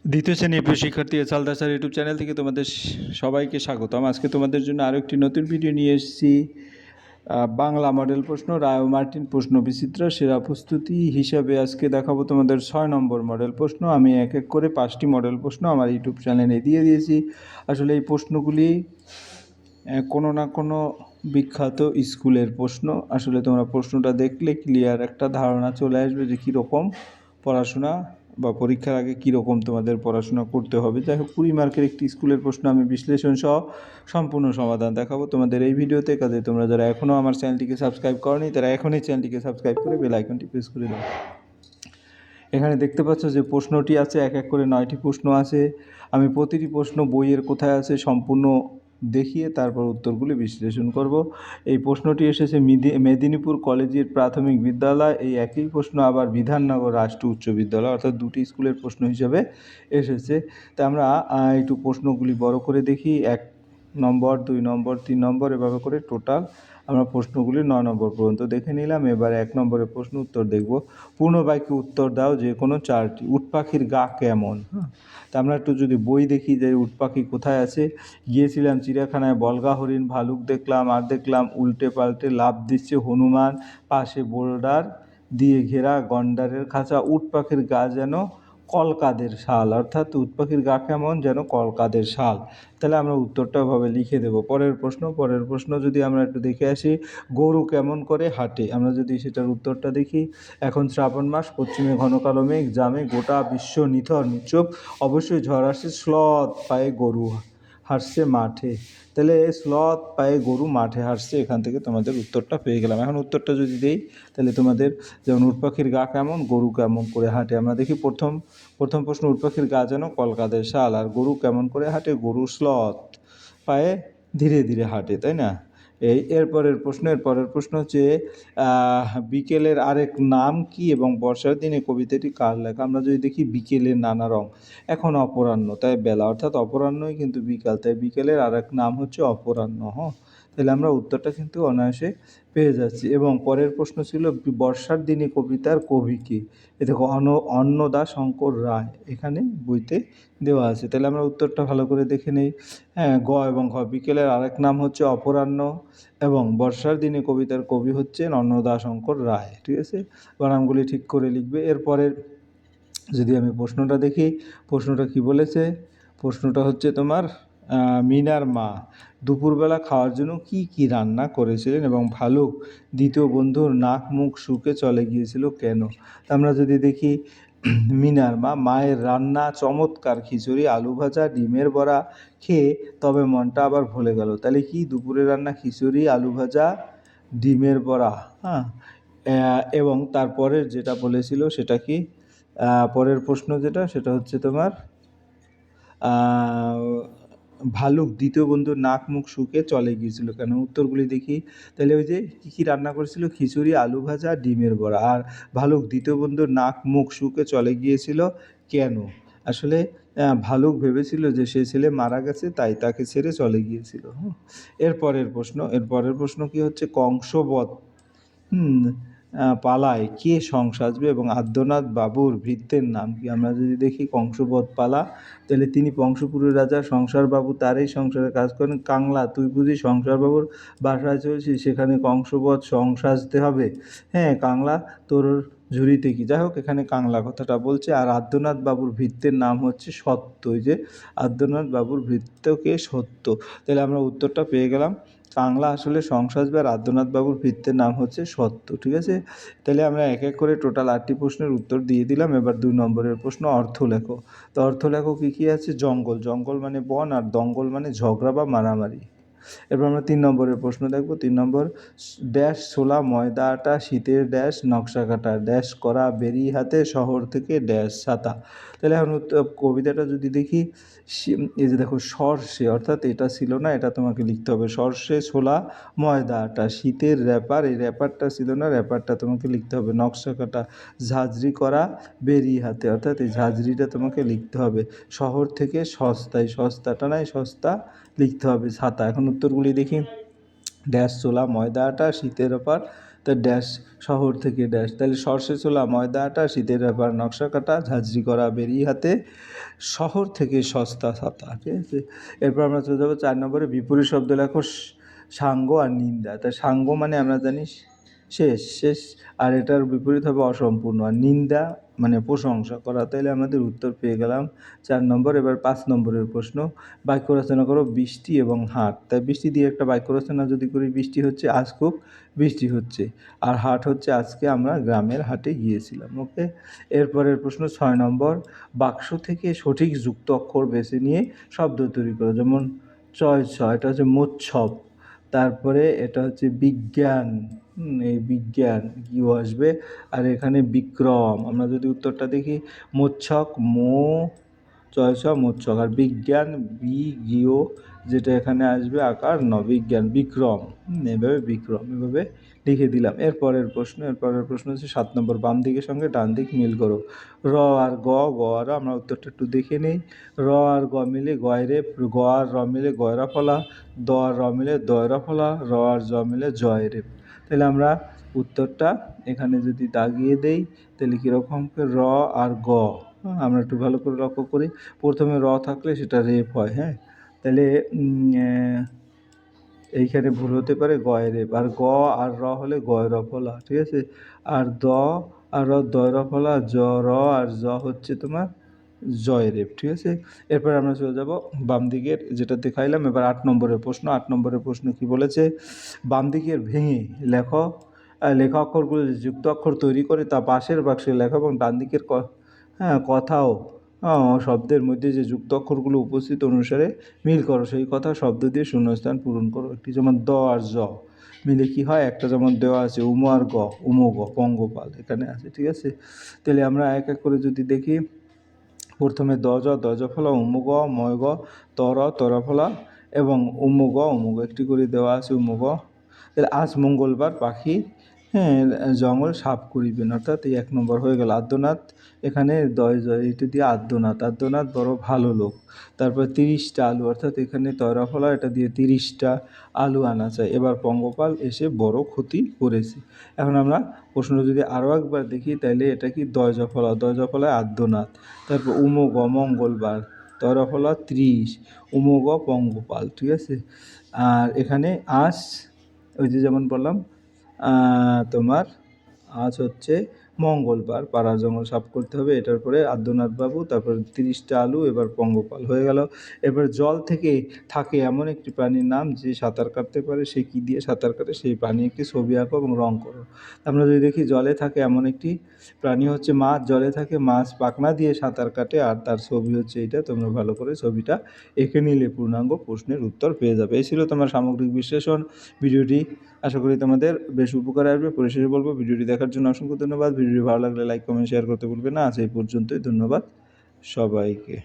দ্বিতীয় শ্রেণীর প্রিয় শিক্ষার্থী সালদা স্যার ইউটিউব চ্যানেল থেকে তোমাদের সবাইকে স্বাগতম। আজকে তোমাদের জন্য আরও একটি নতুন ভিডিও নিয়ে এসেছি। বাংলা মডেল প্রশ্ন, রায় ও মার্টিন প্রশ্ন বিচিত্র সেরা প্রস্তুতি হিসাবে আজকে দেখাবো তোমাদের 6 নম্বর মডেল প্রশ্ন। আমি এক এক করে 5টি মডেল প্রশ্ন আমার ইউটিউব চ্যানেলে দিয়ে দিয়েছি। আসলে এই প্রশ্নগুলি কোনো না কোনো বিখ্যাত স্কুলের প্রশ্ন। আসলে তোমরা প্রশ্নটা দেখলে ক্লিয়ার একটা ধারণা চলে আসবে যে কীরকম পড়াশোনা বা পরীক্ষার আগে কীরকম তোমাদের পড়াশোনা করতে হবে। যাই হোক, 20 মার্কের একটি স্কুলের প্রশ্ন আমি বিশ্লেষণ সহ সম্পূর্ণ সমাধান দেখাবো তোমাদের এই ভিডিওতে। কাজে তোমরা যারা এখনও আমার চ্যানেলটিকে সাবস্ক্রাইব করনি তারা এখনই চ্যানেলটিকে সাবস্ক্রাইব করে বেল আইকনটি প্রেস করে দাও। এখানে দেখতে পাচ্ছ যে প্রশ্নটি আছে, এক এক করে 9টি প্রশ্ন আছে। আমি প্রতিটি প্রশ্ন বইয়ের কোথায় আছে সম্পূর্ণ দেখিয়ে তারপর উত্তরগুলি বিশ্লেষণ করব। এই প্রশ্নটি এসেছে মেদিনীপুর কলেজের প্রাথমিক বিদ্যালয়। এই একই প্রশ্ন আবার বিধাননগর রাষ্ট্রীয় উচ্চ বিদ্যালয়, অর্থাৎ দুটি স্কুলের প্রশ্ন হিসাবে এসেছে। তা আমরা একটু প্রশ্নগুলি বড় করে দেখি। 1 নম্বর, 2 নম্বর, 3 নম্বর এভাবে করে টোটাল আমরা প্রশ্নগুলি 9 নম্বর পর্যন্ত দেখে নিলাম। এবার 1 নম্বরের প্রশ্ন উত্তর দেখব। পূর্ণ বাক্যে উত্তর দাও যে কোনো 4টি। উট পাখির গা কেমন? তা আমরা একটু যদি বই দেখি যে উট পাখি কোথায় আছে। গিয়েছিলাম চিড়িয়াখানায়, বলগা হরিণ, ভালুক দেখলাম, আর দেখলাম উল্টে পাল্টে লাফ দিচ্ছে হনুমান, পাশে বোল্ডার দিয়ে ঘেরা গন্ডারের খাঁচা। উট পাখির গা যেন কলকাদের শাল, অর্থাৎ উট পাখির গা কেমন? যেন কলকাদের শাল। তাহলে আমরা উত্তরটা ভাবে লিখে দেব। পরের প্রশ্ন যদি আমরা একটু দেখে আসি, গরু কেমন করে হাঁটে? আমরা যদি সেটার উত্তরটা দেখি, এখন শ্রাবণ মাস, পশ্চিমে ঘন কালো মেঘ, জামে গোটা বিশ্ব নিথর নিশ্চুপ, অবশ্যই ঝড় আসছে, স্লথ পায়ে গরু হাঁটছে মাঠে। তাহলে স্লথ পায়ে গরু মাঠে হাঁটছে, এখান থেকে তোমাদের উত্তরটা পেয়ে গেলাম। এখন উত্তরটা যদি দেই তাহলে তোমাদের যেমন উট পাখির গা কেমন, গরু কেমন করে হাঁটে। আমরা দেখি প্রথম প্রশ্ন, উট পাখির গা যেন কলকাদের শাল, আর গরু কেমন করে হাঁটে? গরু স্লথ পায়ে ধীরে ধীরে হাঁটে, তাই না? এরপরের প্রশ্ন হচ্ছে বিকেলের আরেক নাম কি এবং বর্ষার দিনে কবিতাটি কার লেখা? আমরা যদি দেখি বিকেলের নানা রং, এখন অপরাহ্ন, তাই বেলা, অর্থাৎ অপরাহ্নই কিন্তু বিকাল, তাই বিকেলের আরেক নাম হচ্ছে অপরাহ্ন। তাহলে আমরা উত্তরটা কিন্তু অনায়াসে পেয়ে যাচ্ছি। এবং পরের প্রশ্ন ছিল বর্ষার দিনে কবিতার কবি কে? এ দেখো অন্নদাশঙ্কর রায় এখানে বইতে দেওয়া আছে। তাহলে আমরা উত্তরটা ভালো করে দেখে নেই। গ এবং ঘ, বিকেলের আরেক নাম হচ্ছে অপরাহ্ন এবং বর্ষার দিনে কবিতার কবি হচ্ছেন অন্নদাশঙ্কর রায়। ঠিক আছে, বানানগুলি ঠিক করে লিখবে। এরপরের যদি আমি প্রশ্নটা দেখি, প্রশ্নটা কি বলেছে? প্রশ্নটা হচ্ছে তোমার মিনার মা দুপুরবেলা খাওয়ার জন্য কি কি রান্না করেছিলেন এবং ভালুক দ্বিতীয় বন্ধুর নাক মুখ শুকে চলে গিয়েছিল কেন? তা আমরা যদি দেখি, মিনার মা মায়ের রান্না চমৎকার খিচুড়ি, আলু ভাজা, ডিমের বড়া খেয়ে তবে মনটা আবার ভুলে গেল। তাহলে কি দুপুরের রান্না? খিচুড়ি, আলু ভাজা, ডিমের বড়া। এবং তারপরের যেটা বলেছিল সেটা কি? পরের প্রশ্ন যেটা, সেটা হচ্ছে তোমার ভালুক দ্বিতীয় বন্ধুর নাক মুখ শুকে চলে গিয়েছিল কেন? উত্তরগুলি দেখি। তাহলে ওই যে কী কী রান্না করেছিল? খিচুড়ি, আলু ভাজা, ডিমের বড়া। আর ভালুক দ্বিতীয় বন্ধুর নাক মুখ শুকে চলে গিয়েছিল কেন? আসলে ভালুক ভেবেছিল যে সে ছেলে মারা গেছে, তাই তাকে ছেড়ে চলে গিয়েছিল। এরপরের প্রশ্ন কি হচ্ছে? কংসবধ পালায় কে সং সাজবে এবং আদ্যনাথ বাবুর ভৃত্যের নাম কি? আমরা যদি দেখি কংসবধ পালা, তাহলে তিনি পংশপুরের রাজা সংসারবাবু, তারই সংসারে কাজ করেন। কাংলা, তুই বুঝি সংসারবাবুর বাসায় চলছিস, সেখানে কংসবধ সং সাজতে হবে? কাংলা তোর ঝুড়িতে কি? যাই হোক, এখানে কাংলা কথাটা বলছে। আর আদ্যনাথ বাবুর ভৃত্যের নাম হচ্ছে সত্য। ওই যে আদ্যনাথ বাবুর ভৃত্যকে সত্য। তাহলে আমরা উত্তরটা পেয়ে গেলাম। কাংলা আসলে সং সাজবে আর আদ্যনাথ বাবুর ভৃত্যের নাম হচ্ছে সত্য। ঠিক আছে, তাহলে আমরা এক এক করে টোটাল 8টি প্রশ্নের উত্তর দিয়ে দিলাম। এবার 2 নম্বরের প্রশ্ন, অর্থ লেখো। তো অর্থ লেখো কী কী আছে? জঙ্গল, জঙ্গল মানে বন, আর দঙ্গল মানে ঝগড়া বা মারামারি। এরপর আমরা 3 নম্বরের প্রশ্ন দেখব। 3 নম্বর, ড্যাশ ছোলা ময়দা আটা শীতের ড্যাশ নকশা কাটা, ড্যাশ করা বেরি হাতে শহর থেকে ড্যাশ ছাতা। তাহলে এখন কবিতাটা যদি দেখি, এই যে দেখো সর্ষে, অর্থাৎ এটা ছিল না, এটা তোমাকে লিখতে হবে। সর্ষে ছোলা ময়দা আটা, শীতের র্যাপার, এই র্যাপারটা ছিল না, র্যাপারটা তোমাকে লিখতে হবে। নকশা কাটা, ঝাঁঝরি করা বেরি হাতে, অর্থাৎ এই ঝাঁঝরিটা তোমাকে লিখতে হবে। শহর থেকে সস্তায়, সস্তাটা নাই, সস্তা লিখতে হবে। ছাতা। এখন উত্তরগুলি দেখি, ড্যাশ ছোলা ময়দা আটা শীতের ব্যাপার তা ড্যাশ শহর থেকে ড্যাশ, তাহলে সর্ষে ছোলা ময়দা আটা শীতের ব্যাপার নকশা কাটা ঝাঁঝরি করা বেরি হাতে শহর থেকে সস্তা ছাতা, ঠিক আছে। এরপর আমরা চলে যাবো 4 নম্বরে, বিপরীত শব্দ লেখো সাঙ্গ আর নিন্দা। তা সাঙ্গ মানে আমরা জানি শেষ, আর এটার বিপরীত হবে অসম্পূর্ণ, আর নিন্দা মানে প্রশংসা করা। তাইলে আমাদের উত্তর পেয়ে গেলাম 4 নম্বর। এবার 5 নম্বরের প্রশ্ন, বাক্য রচনা করো বৃষ্টি এবং হাট। তাই বৃষ্টি দিয়ে একটা বাক্য রচনা যদি করি, বৃষ্টি হচ্ছে আজ খুব বৃষ্টি হচ্ছে, আর হাট হচ্ছে আজকে আমরা গ্রামের হাটে গিয়েছিলাম। ওকে। এরপরের প্রশ্ন 6 নম্বর, বাক্স থেকে সঠিক যুক্ত অক্ষর বেছে নিয়ে শব্দ তৈরি করো। যেমন এটা হচ্ছে মোচ্ছব, তারপরে এটা হচ্ছে বিজ্ঞান, এই বিজ্ঞান ইউ আসবে, আর এখানে বিক্রম। আমরা যদি উত্তরটা দেখি, মোচ্ছক মোচ্ছক, আর বিজ্ঞান গিও, যেটা এখানে আসবে আকার বিজ্ঞান বিক্রম, এভাবে বিক্রম এভাবে লিখে দিলাম। এরপরের প্রশ্ন হচ্ছে 7 নম্বর, বাম দিকের সঙ্গে ডান দিক মিল করো। র আর গ আর আমরা উত্তরটা একটু দেখে নেই। র আর গ মিলে গয়রে, গ আর র মিলে গয়রা ফলা, দ আর র মিলে দয়রা ফলা, র আর জ মিলে জয়রে। তাহলে আমরা উত্তরটা এখানে যদি দাগিয়ে দেই, তাহলে কীরকম, র আর গ, আমরা একটু ভালো করে লক্ষ্য করি। প্রথমে র থাকলে সেটা রেপ হয়, হ্যাঁ, তাহলে এইখানে ভুল হতে পারে গয়রেপ, আর গ আর র হলে গয়র ফলা, ঠিক আছে। আর দ আর র দয়র ফলা, র আর জ হচ্ছে তোমার জয়রেপ, ঠিক আছে। এরপর আমরা চলে যাব বাম দিকের, যেটা দেখাইলাম। এবার 8 নম্বরের প্রশ্ন। 8 নম্বরের প্রশ্ন কি বলেছে, বাম দিকের ভেঙে লেখা অক্ষরগুলো যুক্ত অক্ষর তৈরি করে তা পাশের বাক্সে লেখো, এবং ডান দিকের কথাও শব্দের মধ্যে যে যুক্ত অক্ষরগুলো উপস্থিত অনুসারে মিল করো, সেই কথা শব্দ দিয়ে শূন্যস্থান পূরণ করো। একটি যেমন দ আর জ মিলে কি হয়, একটা যেমন দেওয়া আছে উম আর গ, উমগ পঙ্গপাল এখানে আছে, ঠিক আছে। তাহলে আমরা এক এক করে যদি দেখি, প্রথমে দজ ফলা, উমগ ময়গ, তরা ফলা এবং উমগ একটি করে দেওয়া আছে উমগ। তাহলে আজ মঙ্গলবার পাখি জঙ্গল সাফ করিবেন, অর্থাৎ এই 1 নম্বর হয়ে গেল। আদ্যনাথ, এখানে এটা দিয়ে আদ্যনাথ বড় ভালো লোক। তারপর 30টা আলু, অর্থাৎ এখানে তয়রা ফলা, এটা দিয়ে 30টা আলু আনা চাই। এবার পঙ্গপাল এসে বড় ক্ষতি করেছে। এখন আমরা প্রশ্ন যদি আরও একবার দেখি, তাহলে এটা কি দয় জফলায় আদ্যনাথ, তারপর উমগ মঙ্গলবার, তয়রা ফলা 30, উমগ পঙ্গপাল, ঠিক আছে। আর এখানে আজ ওই যে যেমন বললাম তোমার আজ হচ্ছে মঙ্গলবার, পাড়ার জঙ্গল সাফ করতে হবে, এটার পরে আদ্যনাথ বাবু, তারপর 30টা আলু, এবার পঙ্গপাল হয়ে গেল। এবার জল থেকে থাকে এমন একটি প্রাণীর নাম যে সাঁতার কাটতে পারে, সে কী দিয়ে সাঁতার কাটে, সেই প্রাণী একটি ছবি আঁকো এবং রং করো। আমরা যদি দেখি, জলে থাকে এমন একটি প্রাণী হচ্ছে মাছ, জলে থাকে মাছ পাখনা দিয়ে সাঁতার কাটে, আর তার ছবি হচ্ছে এইটা। তোমরা ভালো করে ছবিটা এঁকে নিলে পূর্ণাঙ্গ প্রশ্নের উত্তর পেয়ে যাবে। এই ছিল তোমার সামগ্রিক বিশ্লেষণ ভিডিওটি। আশা করি তোমাদের বেশ উপকারে আসবে। পরিশেষে বলবো, ভিডিওটি দেখার জন্য অসংখ্য ধন্যবাদ। ভিডিওটি ভালো লাগলে লাইক কমেন্ট শেয়ার করতে ভুলবে না। আজ এই পর্যন্তই, ধন্যবাদ সবাইকে।